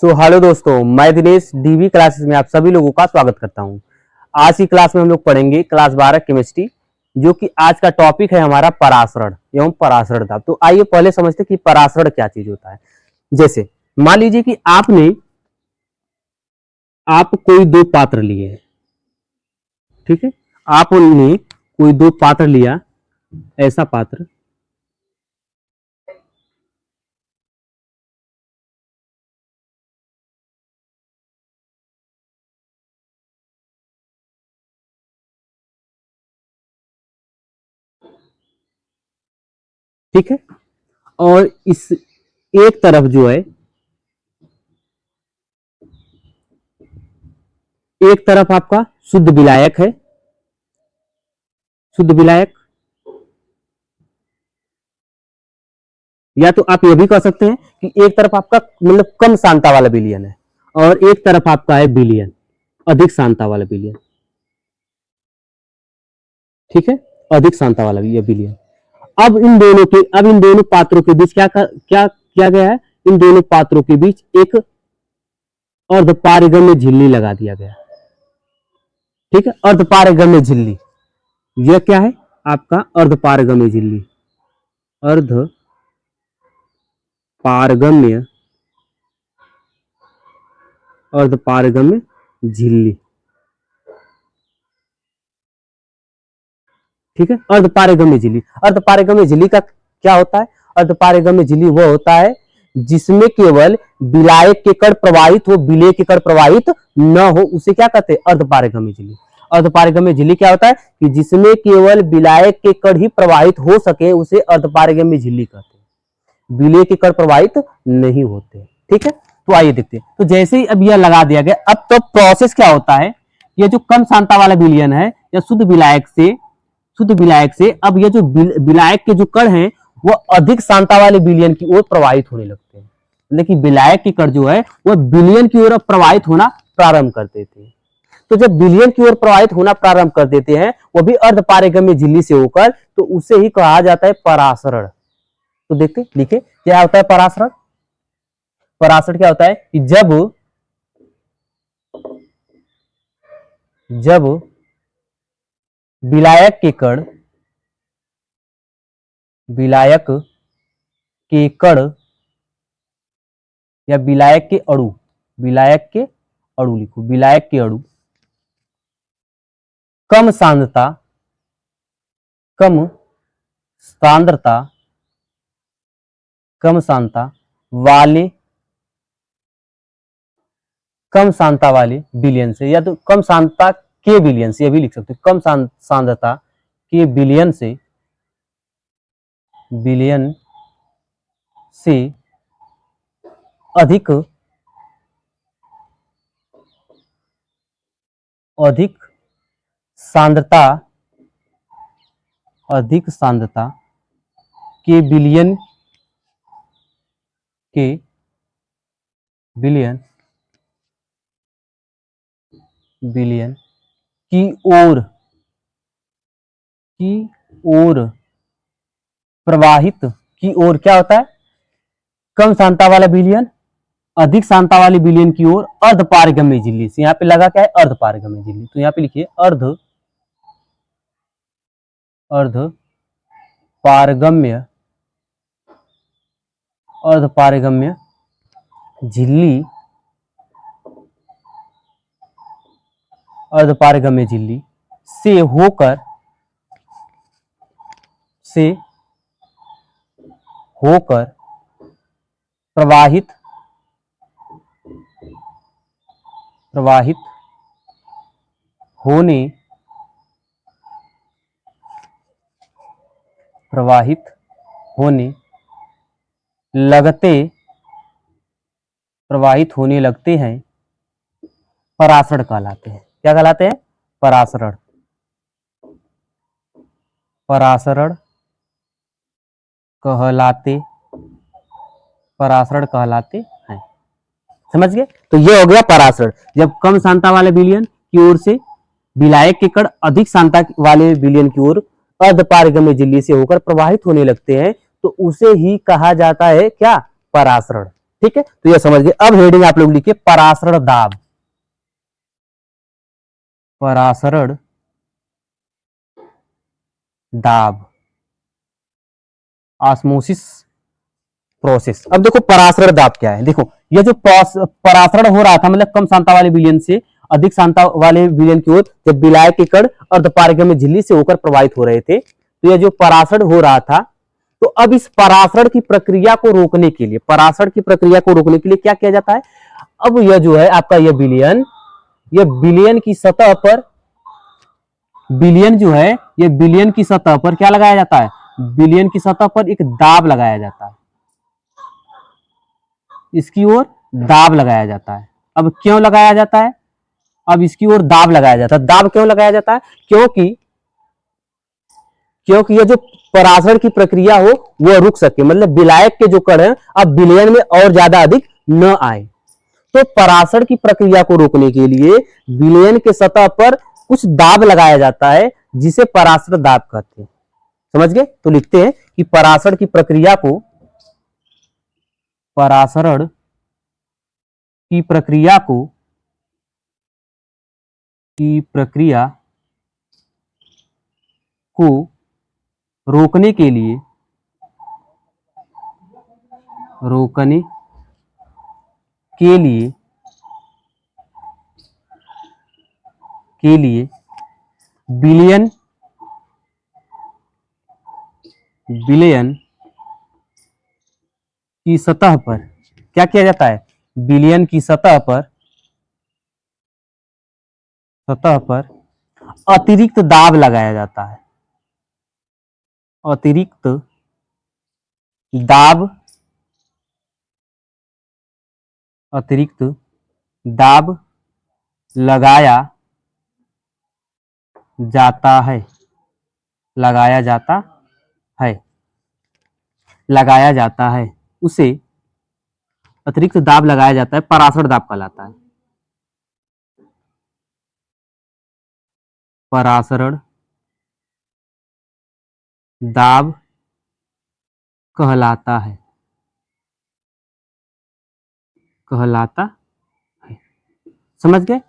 Hello दोस्तों, मैं Dinesh DV classes में आप सभी लोगों का स्वागत करता हूं। आज की क्लास में हम लोग पढ़ेंगे क्लास 12 केमिस्ट्री, जो कि आज का टॉपिक है हमारा परासरण एवं परासरणता। तो आइए पहले समझते हैं कि परासरण क्या चीज होता है। जैसे मान लीजिए कि आप कोई दो पात्र लिए, ठीक है। आपने कोई दो पात्र लिया, ऐसा पात्र, ठीक है। और इस एक तरफ जो है, एक तरफ आपका शुद्ध विलायक है, शुद्ध विलायक, या तो आप ये भी कह सकते हैं कि एक तरफ आपका मतलब कम सांता वाला विलयन है और एक तरफ आपका है विलयन, अधिक सांता वाला विलयन, ठीक है, अधिक सांता वाला ये विलयन। अब इन दोनों पात्रों के बीच क्या किया गया है? इन दोनों पात्रों के बीच एक अर्धपारगम्य झिल्ली लगा दिया गया, ठीक है। अर्धपारगम्य झिल्ली, यह क्या है? आपका अर्धपारगम्य झिल्ली, अर्धपारगम्य अर्धपारगम्य झिल्ली, ठीक है। अर्धपारगम्य झिल्ली, अर्धपारगम्य झिल्ली का क्या होता है? अर्धपारगम्य झिल्ली वो होता है जिसमें केवल विलायक के कण प्रवाहित हो, विलेय के कण प्रवाहित न हो, उसे क्या कहते हैं? अर्धपारगम्य झिल्ली। अर्धपारगम्य झिल्ली क्या होता है कि जिसमें केवल विलायक के कण ही प्रवाहित हो सके, उसे अर्धपारगम्य झिल्ली कहते हैं। विलेय के कण प्रवाहित नहीं होते, ठीक है। तो आइए देखते हैं। तो जैसे ही अब यह लगा दिया गया, अब तो प्रोसेस क्या होता है? यह जो कम सांता वाला विलयन है या शुद्ध विलायक से अब ये जो विलायक के जो कण हैं वो अधिक सांता वाले विलयन की ओर प्रवाहित होने लगते हैं। लेकिन विलायक के कण जो है वो विलयन की ओर प्रवाहित होना प्रारंभ कर देते हैं। तो जब विलयन की ओर प्रवाहित होना प्रारंभ कर देते हैं, वो भी अर्धपारगम्य झिल्ली से होकर, तो उसे ही कहा जाता है परासरण। तो देखते लिखे क्या होता है परासरण। परासरण क्या होता है कि जब विलायक के कण या विलायक के अणु लिखो, विलायक के अणु कम सांद्रता कम सांद्रता वाले विलयन से, या तो कम सांद्रता के विलयन से, यह भी लिख सकते हो, कम सांद्रता के विलयन से अधिक सांद्रता के विलयन की ओर प्रवाहित, की ओर क्या होता है? कम सांता वाला विलयन अधिक सांता वाले विलयन की ओर अर्धपारगम्य झिल्ली से। यहाँ पे लगा क्या है? अर्धपारगम्य झिल्ली। तो यहाँ पे लिखिए अर्धपारगम्य झिल्ली, अर्धपारगम्य झिल्ली से होकर प्रवाहित होने लगते हैं, परासरण कहलाते हैं। क्या कहलाते हैं? परासरण कहलाते हैं। समझ गए? तो ये हो गया परासरण। जब कम सांता वाले विलयन की ओर से विलायक के कण अधिक सांता वाले विलयन की ओर अर्धपारगम्य झिल्ली से होकर प्रवाहित होने लगते हैं, तो उसे ही कहा जाता है क्या? परासरण। ठीक है, तो ये समझ गए। अब हेडिंग आप लोग लिखिए परासरण दाब। परासरण दाब, ऑस्मोसिस प्रोसेस। अब देखो परासरण दाब क्या है। देखो ये जो परासरण हो रहा था, मतलब कम सांद्रता वाले विलयन से अधिक सांद्रता वाले विलयन की ओर जब विलायक के कण अर्धपारगम्य झिल्ली से होकर प्रवाहित हो रहे थे, तो ये जो परासरण हो रहा था, तो अब इस परासरण की प्रक्रिया को रोकने के लिए, परासरण की प्रक्रिया को रोकने के लिए क्या किया जाता है। अब यह जो है आपका यह विलयन, यह विलयन की सतह पर, विलयन जो है ये विलयन की सतह पर क्या लगाया जाता है, विलयन की सतह पर एक दाब लगाया जाता है, इसकी ओर दाब लगाया जाता है। अब क्यों लगाया जाता है, अब इसकी ओर दाब लगाया जाता है। दाब क्यों लगाया जाता है, क्योंकि क्योंकि ये जो परासरण की प्रक्रिया हो वो रुक सके, मतलब विलायक के जो कण है अब विलयन में और ज्यादा अधिक न आए। तो परासरण की प्रक्रिया को रोकने के लिए विलयन के सतह पर कुछ दाब लगाया जाता है, जिसे परासरण दाब कहते हैं। समझ गए, तो लिखते हैं कि परासरण की प्रक्रिया को, परासरण की प्रक्रिया को, की प्रक्रिया को रोकने के लिए, रोकने के लिए के लिए विलयन, विलयन की सतह पर क्या किया जाता है, विलयन की सतह पर, सतह पर अतिरिक्त दाब लगाया जाता है, अतिरिक्त दाब, अतिरिक्त दाब लगाया जाता है, लगाया जाता है, लगाया जाता है, उसे अतिरिक्त दाब लगाया जाता है, परासरण दाब कहलाता है, परासरण दाब कहलाता है, कहलाता है। समझ गए।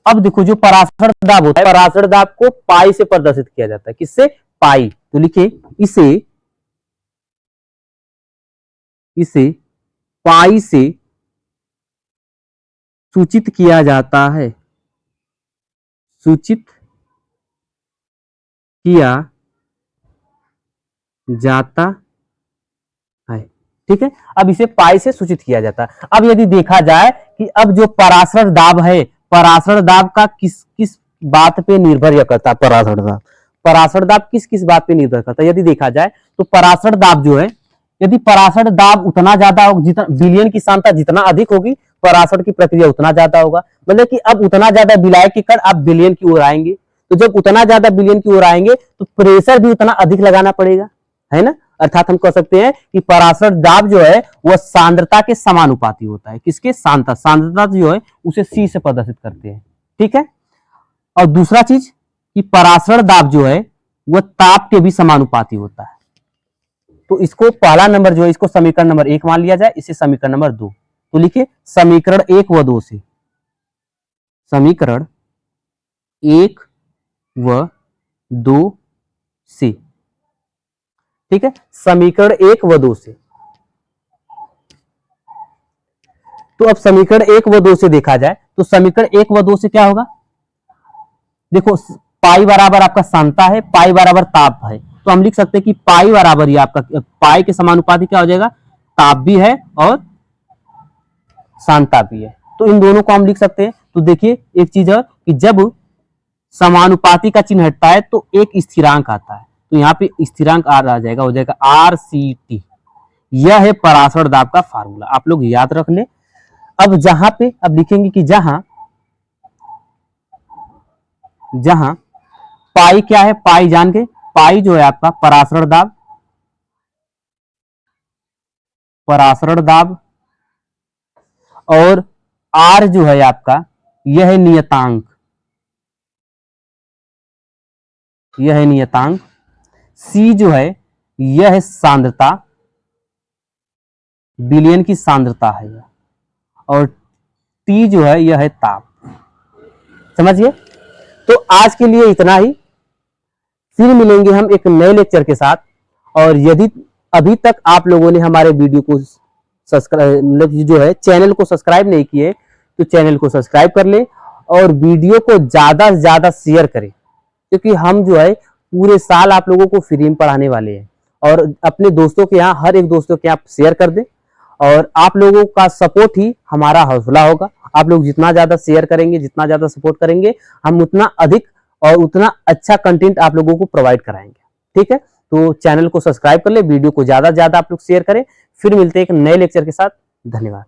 अब देखो जो परासरण दाब होता है, परासरण दाब को पाई से प्रदर्शित किया जाता है, किससे, पाई। तो लिखिए इसे, इसे पाई से सूचित किया जाता है, सूचित किया जाता है। ठीक है, अब इसे पाई से सूचित किया जाता है। अब यदि देखा जाए कि अब जो परासरण दाब है, परासरण दाब का किस किस बात पे निर्भर करता है, परासरण दाब, परासरण दाब किस किस बात पे निर्भर करता है, यदि देखा जाए तो परासरण दाब जो है, यदि परासरण दाब उतना ज्यादा हो, जितना विलयन की सांद्रता जितना अधिक होगी, परासरण की प्रक्रिया उतना ज्यादा होगा। मतलब कि अब उतना ज्यादा विलायक के कण अब विलयन की ओर आएंगे, तो जब उतना ज्यादा विलयन की ओर आएंगे तो प्रेशर भी उतना अधिक लगाना पड़ेगा, है ना। अर्थात हम कह सकते हैं कि परासरण दाब जो है वह सांद्रता के समानुपाती होता है, किसके, सांद्रता, सांद्रता जो है उसे सी से प्रदर्शित करते हैं। ठीक है, और दूसरा चीज कि परासरण दाब जो है वह ताप के भी समानुपाती होता है। तो इसको पहला नंबर जो है इसको समीकरण नंबर 1 मान लिया जाए, इसे समीकरण नंबर 2। तो लिखिए समीकरण 1 व 2 से, समीकरण 1 व 2 से, ठीक है, समीकरण 1 व 2 से। तो अब समीकरण 1 व 2 से देखा जाए तो समीकरण 1 व 2 से क्या होगा, देखो पाई बराबर आपका सांद्रता है, पाई बराबर ताप है, तो हम लिख सकते हैं कि पाई बराबर ही आपका, पाई के समानुपाती क्या हो जाएगा, ताप भी है और सांद्रता भी है, तो इन दोनों को हम लिख सकते हैं। तो देखिए एक चीज है कि जब समानुपाती का चिन्ह हटता है तो एक स्थिरांक आता है, तो यहाँ पे स्थिरांक आर आ जाएगा, हो जाएगा आर सी टी। यह है परासरण दाब का फार्मूला, आप लोग याद रख ले। अब जहां पे अब लिखेंगे कि जहां, जहां पाई क्या है, पाई जान के, पाई जो है आपका परासरण दाब, परासरण दाब, और आर जो है आपका यह है नियतांक, यह है नियतांक, सी जो है यह है सांद्रता, बिलियन की सांद्रता है यह, और टी जो है यह है ताप। समझिए। तो आज के लिए इतना ही, फिर मिलेंगे हम एक नए लेक्चर के साथ। और यदि अभी तक आप लोगों ने हमारे वीडियो को सब्सक्राइब, मतलब जो है चैनल को सब्सक्राइब नहीं किए, तो चैनल को सब्सक्राइब कर ले और वीडियो को ज्यादा से ज्यादा शेयर करें, क्योंकि हम जो है पूरे साल आप लोगों को फ्री में पढ़ाने वाले हैं। और अपने दोस्तों के यहाँ, हर एक दोस्तों के यहाँ शेयर कर दें, और आप लोगों का सपोर्ट ही हमारा हौसला होगा। आप लोग जितना ज्यादा शेयर करेंगे, जितना ज्यादा सपोर्ट करेंगे, हम उतना अधिक और उतना अच्छा कंटेंट आप लोगों को प्रोवाइड कराएंगे। ठीक है, तो चैनल को सब्सक्राइब कर ले, वीडियो को ज्यादा से ज्यादा आप लोग शेयर करें। फिर मिलते हैं एक नए लेक्चर के साथ। धन्यवाद।